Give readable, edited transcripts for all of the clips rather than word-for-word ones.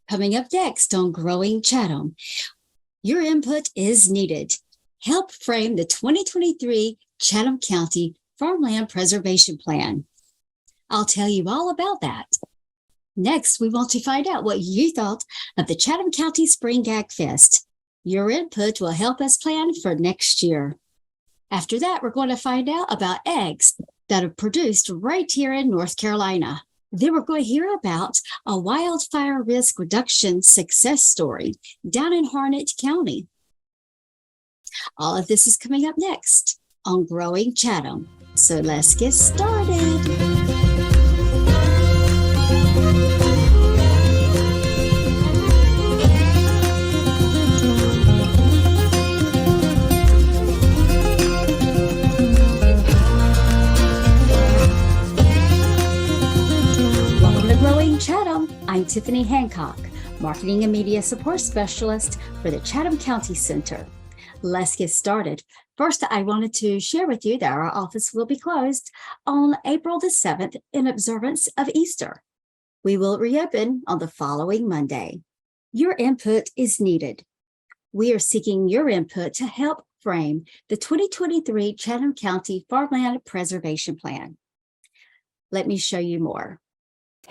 Coming up next on Growing Chatham, your input is needed. Help frame the 2023 Chatham County Farmland Preservation Plan. I'll tell you all about that. Next, we want to find out what you thought of the Chatham County Spring Ag Fest. Your input will help us plan for next year. After that, we're going to find out about eggs that are produced right here in North Carolina. Then we're going to hear about a wildfire risk reduction success story down in Harnett County. All of this is coming up next on Growing Chatham. So let's get started. Chatham, I'm Tiffany Hancock, Marketing and Media Support Specialist for the Chatham County Center. Let's get started. First, I wanted to share with you that our office will be closed on April the 7th in observance of Easter. We will reopen on the following Monday. Your input is needed. We are seeking your input to help frame the 2023 Chatham County Farmland Preservation Plan. Let me show you more.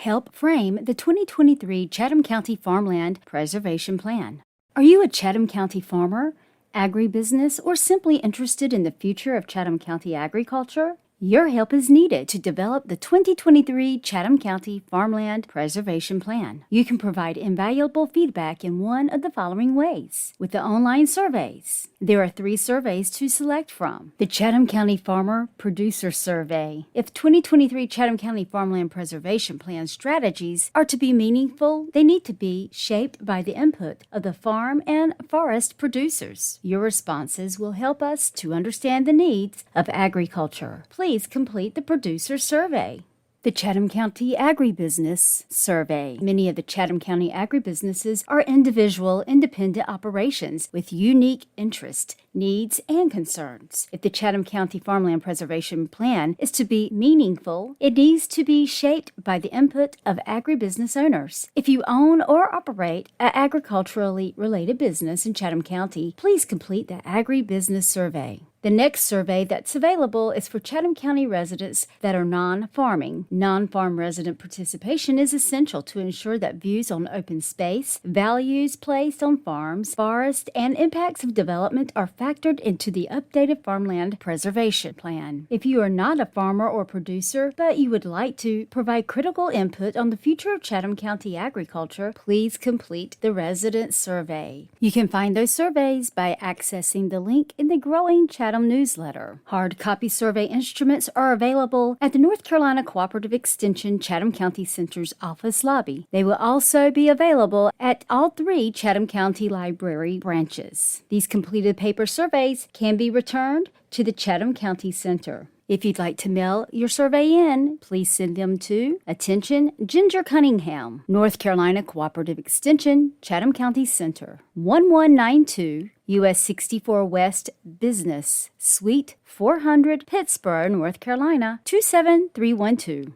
Help frame the 2023 Chatham County Farmland Preservation Plan. Are you a Chatham County farmer, agribusiness, or simply interested in the future of Chatham County agriculture? Your help is needed to develop the 2023 Chatham County Farmland Preservation Plan. You can provide invaluable feedback in one of the following ways. With the online surveys, there are 3 surveys to select from. The Chatham County Farmer Producer Survey. If 2023 Chatham County Farmland Preservation Plan strategies are to be meaningful, they need to be shaped by the input of the farm and forest producers. Your responses will help us to understand the needs of agriculture. Please complete the producer survey. The Chatham County Agribusiness Survey. Many of the Chatham County agribusinesses are individual, independent operations with unique interests, needs, and concerns. If the Chatham County Farmland Preservation Plan is to be meaningful, it needs to be shaped by the input of agribusiness owners. If you own or operate an agriculturally related business in Chatham County, please complete the Agribusiness Survey. The next survey that's available is for Chatham County residents that are non-farming. Non-farm resident participation is essential to ensure that views on open space, values placed on farms, forests, and impacts of development are factored into the updated Farmland Preservation Plan. If you are not a farmer or producer, but you would like to provide critical input on the future of Chatham County agriculture, please complete the resident survey. You can find those surveys by accessing the link in the Growing Chatham newsletter. Hard copy survey instruments are available at the North Carolina Cooperative Extension Chatham County Center's office lobby. They will also be available at all 3 Chatham County Library branches. These completed paper surveys can be returned to the Chatham County Center. If you'd like to mail your survey in, please send them to Attention Ginger Cunningham, North Carolina Cooperative Extension, Chatham County Center, 1192 U.S. 64 West Business, Suite 400, Pittsburgh, North Carolina, 27312.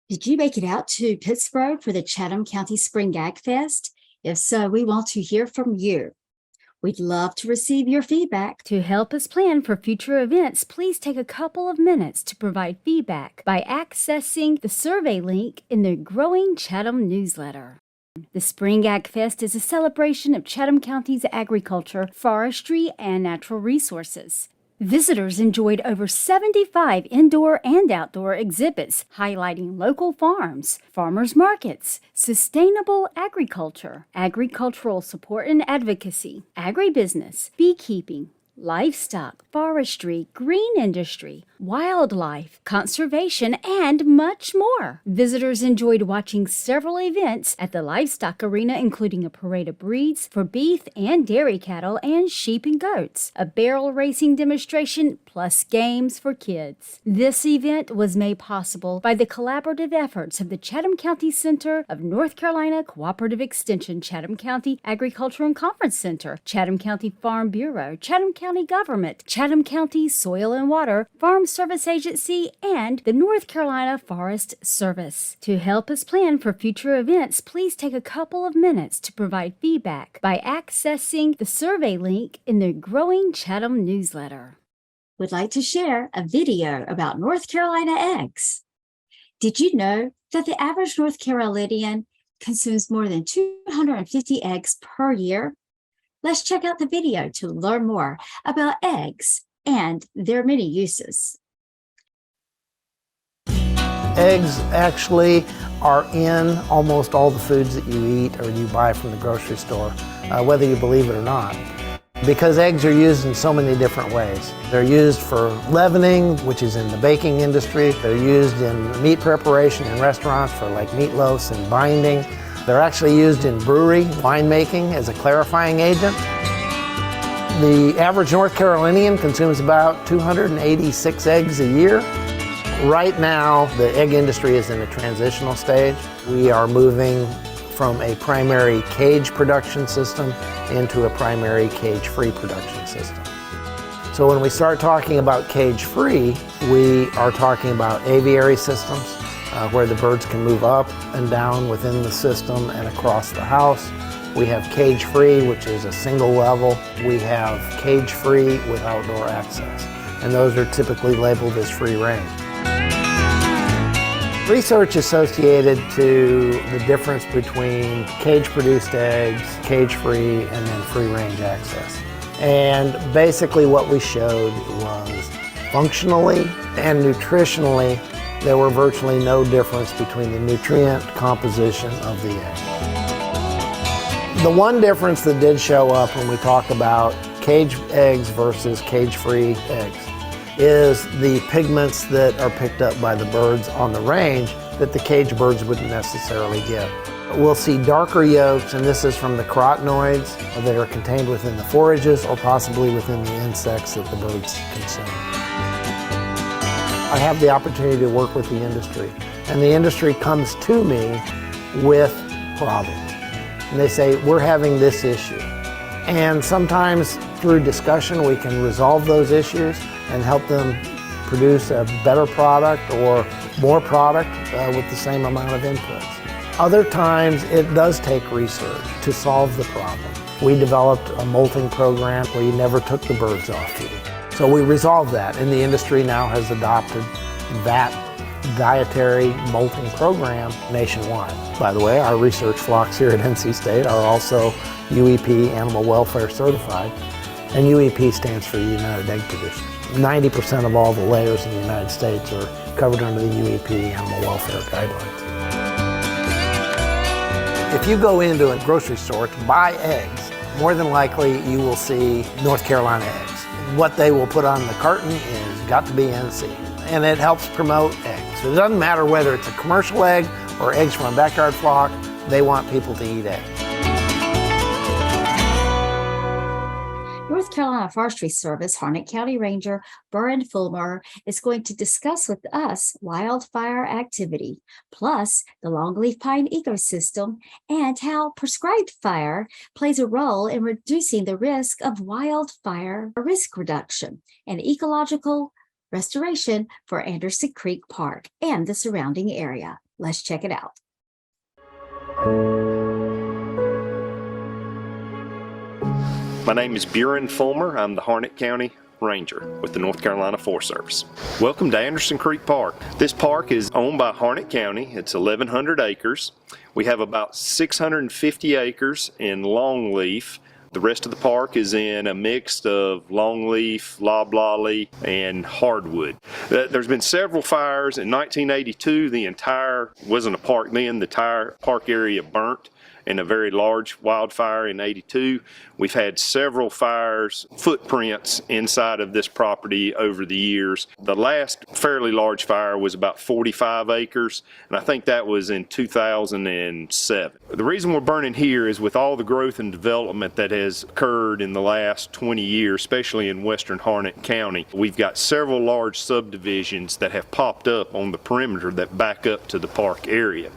Did you make it out to Pittsburgh for the Chatham County Spring Ag Fest? If so, we want to hear from you. We'd love to receive your feedback. To help us plan for future events, please take a couple of minutes to provide feedback by accessing the survey link in the Growing Chatham newsletter. The Spring Ag Fest is a celebration of Chatham County's agriculture, forestry, and natural resources. Visitors enjoyed over 75 indoor and outdoor exhibits highlighting local farms, farmers markets, sustainable agriculture, agricultural support and advocacy, agribusiness, beekeeping, livestock, forestry, green industry, wildlife, conservation, and much more. Visitors enjoyed watching several events at the livestock arena, including a parade of breeds for beef and dairy cattle and sheep and goats, a barrel racing demonstration, plus games for kids. This event was made possible by the collaborative efforts of the Chatham County Center of North Carolina Cooperative Extension, Chatham County Agriculture and Conference Center, Chatham County Farm Bureau, Chatham County government, Chatham County Soil and Water, Farm Service Agency, and the North Carolina Forest Service. To help us plan for future events, please take a couple of minutes to provide feedback by accessing the survey link in the Growing Chatham newsletter. Would like to share a video about North Carolina eggs. Did you know that the average North Carolinian consumes more than 250 eggs per year? Let's check out the video to learn more about eggs and their many uses. Eggs actually are in almost all the foods that you eat or you buy from the grocery store, whether you believe it or not. Because eggs are used in so many different ways. They're used for leavening, which is in the baking industry. They're used in meat preparation in restaurants for like meatloafs and binding. They're actually used in brewery winemaking as a clarifying agent. The average North Carolinian consumes about 286 eggs a year. Right now, the egg industry is in a transitional stage. We are moving from a primary cage production system into a primary cage-free production system. So when we start talking about cage-free, we are talking about aviary systems where the birds can move up and down within the system and across the house. We have cage-free, which is a single level. We have cage-free with outdoor access, and those are typically labeled as free range. Research associated to the difference between cage-produced eggs, cage-free, and then free-range access. And basically what we showed was functionally and nutritionally, there were virtually no difference between the nutrient composition of the egg. The one difference that did show up when we talk about cage eggs versus cage-free eggs is the pigments that are picked up by the birds on the range that the cage birds wouldn't necessarily get. We'll see darker yolks, and this is from the carotenoids that are contained within the forages or possibly within the insects that the birds consume. I have the opportunity to work with the industry, and the industry comes to me with problems. And they say, we're having this issue. And sometimes through discussion we can resolve those issues and help them produce a better product or more product with the same amount of inputs. Other times it does take research to solve the problem. We developed a molting program where you never took the birds off feeding. So we resolved that, and the industry now has adopted that dietary molting program nationwide. By the way, our research flocks here at NC State are also UEP Animal Welfare Certified, and UEP stands for United Egg Producers. 90% of all the layers in the United States are covered under the UEP Animal Welfare Guidelines. If you go into a grocery store to buy eggs, more than likely you will see North Carolina eggs. What they will put on the carton is got to be NC, and it helps promote eggs. So it doesn't matter whether it's a commercial egg or eggs from a backyard flock, they want people to eat eggs. North Carolina Forestry Service Harnett County Ranger Burren Fulmer is going to discuss with us wildfire activity, plus the longleaf pine ecosystem and how prescribed fire plays a role in reducing the risk of wildfire risk reduction and ecological restoration for Anderson Creek Park and the surrounding area. Let's check it out. My name is Burren Fulmer. I'm the Harnett County Ranger with the North Carolina Forest Service. Welcome to Anderson Creek Park. This park is owned by Harnett County. It's 1,100 acres. We have about 650 acres in longleaf. The rest of the park is in a mix of longleaf, loblolly, and hardwood. There's been several fires. In 1982, wasn't a park then, the entire park area burnt in a very large wildfire in '82. We've had several fires, footprints inside of this property over the years. The last fairly large fire was about 45 acres, and I think that was in 2007. The reason we're burning here is with all the growth and development that has occurred in the last 20 years, especially in western Harnett County, we've got several large subdivisions that have popped up on the perimeter that back up to the park area.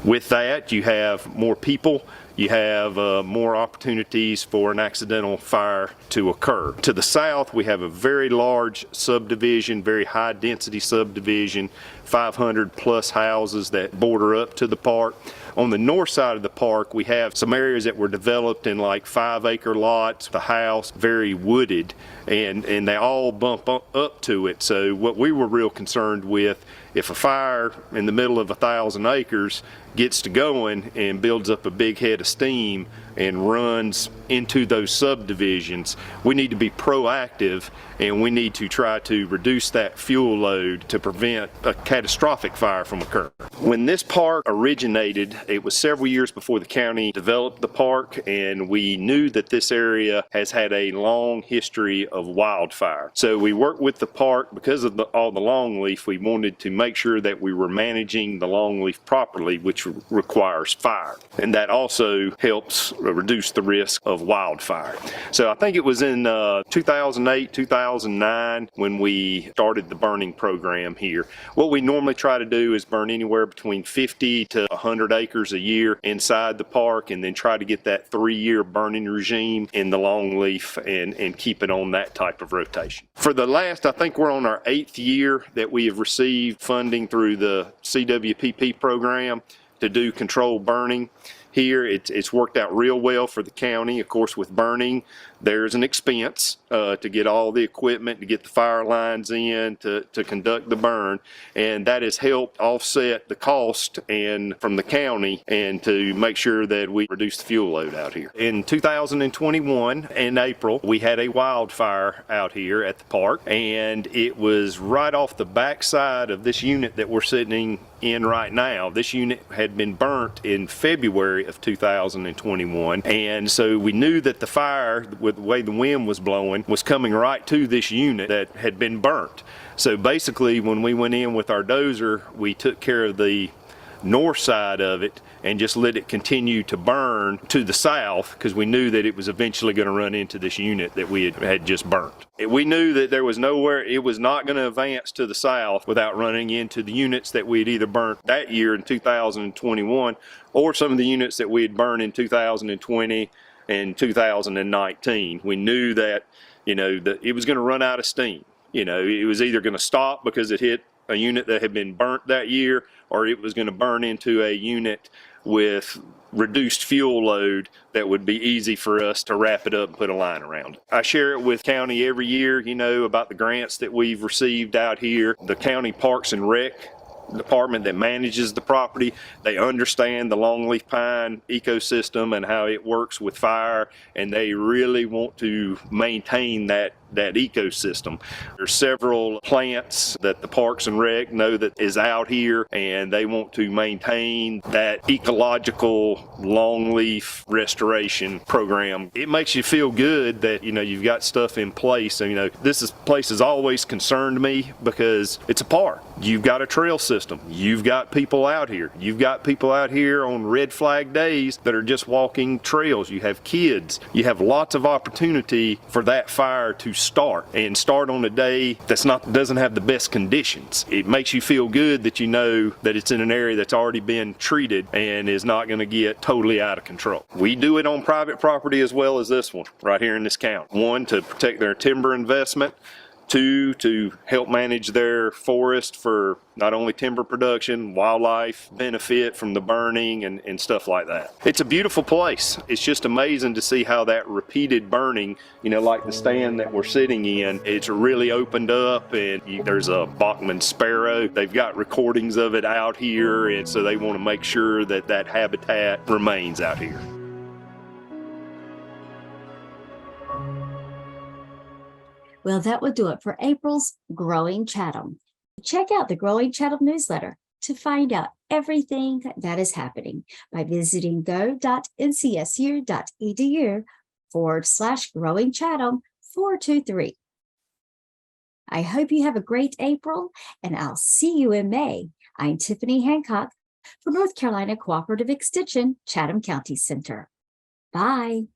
With that, you have more people, you have more opportunities for an accidental fire to occur. To the south, we have a very large subdivision, very high density subdivision, 500 plus houses that border up to the park. On the north side of the park, we have some areas that were developed in like 5-acre lots, the house very wooded, and they all bump up to it. So what we were real concerned with, if a fire in the middle of 1,000 acres gets to going and builds up a big head of steam and runs into those subdivisions, we need to be proactive and we need to try to reduce that fuel load to prevent a catastrophic fire from occurring. When this park originated, it was several years before the county developed the park, and we knew that this area has had a long history of wildfire. So we worked with the park because of all the longleaf. We wanted to make sure that we were managing the longleaf properly, which requires fire, and that also helps reduce the risk of wildfire. So I think it was in 2008, 2009 when we started the burning program here. What we normally try to do is burn anywhere between 50 to 100 acres a year inside the park, and then try to get that 3-year burning regime in the longleaf and keep it on that type of rotation. For the last, I think we're on our 8th year that we have received funding through the CWPP program to do controlled burning. Here, it's worked out real well for the county. Of course, with burning, there's an expense to get all the equipment, to get the fire lines in, to conduct the burn, and that has helped offset the cost and from the county and to make sure that we reduce the fuel load out here. In 2021, in April, we had a wildfire out here at the park, and it was right off the backside of this unit that we're sitting in right now. This unit had been burnt in February of 2021, and so we knew that the fire, with the way the wind was blowing, was coming right to this unit that had been burnt. So basically, when we went in with our dozer, we took care of the north side of it and just let it continue to burn to the south, because we knew that it was eventually going to run into this unit that we had just burnt. We knew that there was nowhere, it was not going to advance to the south without running into the units that we had either burnt that year in 2021 or some of the units that we had burned in 2020 and 2019. We knew that, that it was going to run out of steam. It was either going to stop because it hit a unit that had been burnt that year, or it was going to burn into a unit with reduced fuel load that would be easy for us to wrap it up and put a line around it. I share it with county every year, about the grants that we've received out here. The county Parks and Rec department that manages the property, they understand the longleaf pine ecosystem and how it works with fire, and they really want to maintain that ecosystem. There's several plants that the Parks and Rec know that is out here, and they want to maintain that ecological longleaf restoration program. It makes you feel good that you've got stuff in place. So, this place has always concerned me because it's a park. You've got a trail system. You've got people out here. You've got people out here on red flag days that are just walking trails. You have kids. You have lots of opportunity for that fire to start on a day doesn't have the best conditions. It makes you feel good that you know that it's in an area that's already been treated and is not going to get totally out of control. We do it on private property as well as this one right here in this county. 1, to protect their timber investment. 2, to help manage their forest for not only timber production, wildlife benefit from the burning and stuff like that. It's a beautiful place. It's just amazing to see how that repeated burning, like the stand that we're sitting in, it's really opened up, and there's a Bachman sparrow. They've got recordings of it out here, and so they want to make sure that that habitat remains out here. Well, that will do it for April's Growing Chatham. Check out the Growing Chatham newsletter to find out everything that is happening by visiting go.ncsu.edu/Growing Chatham 423. I hope you have a great April, and I'll see you in May. I'm Tiffany Hancock for North Carolina Cooperative Extension, Chatham County Center. Bye.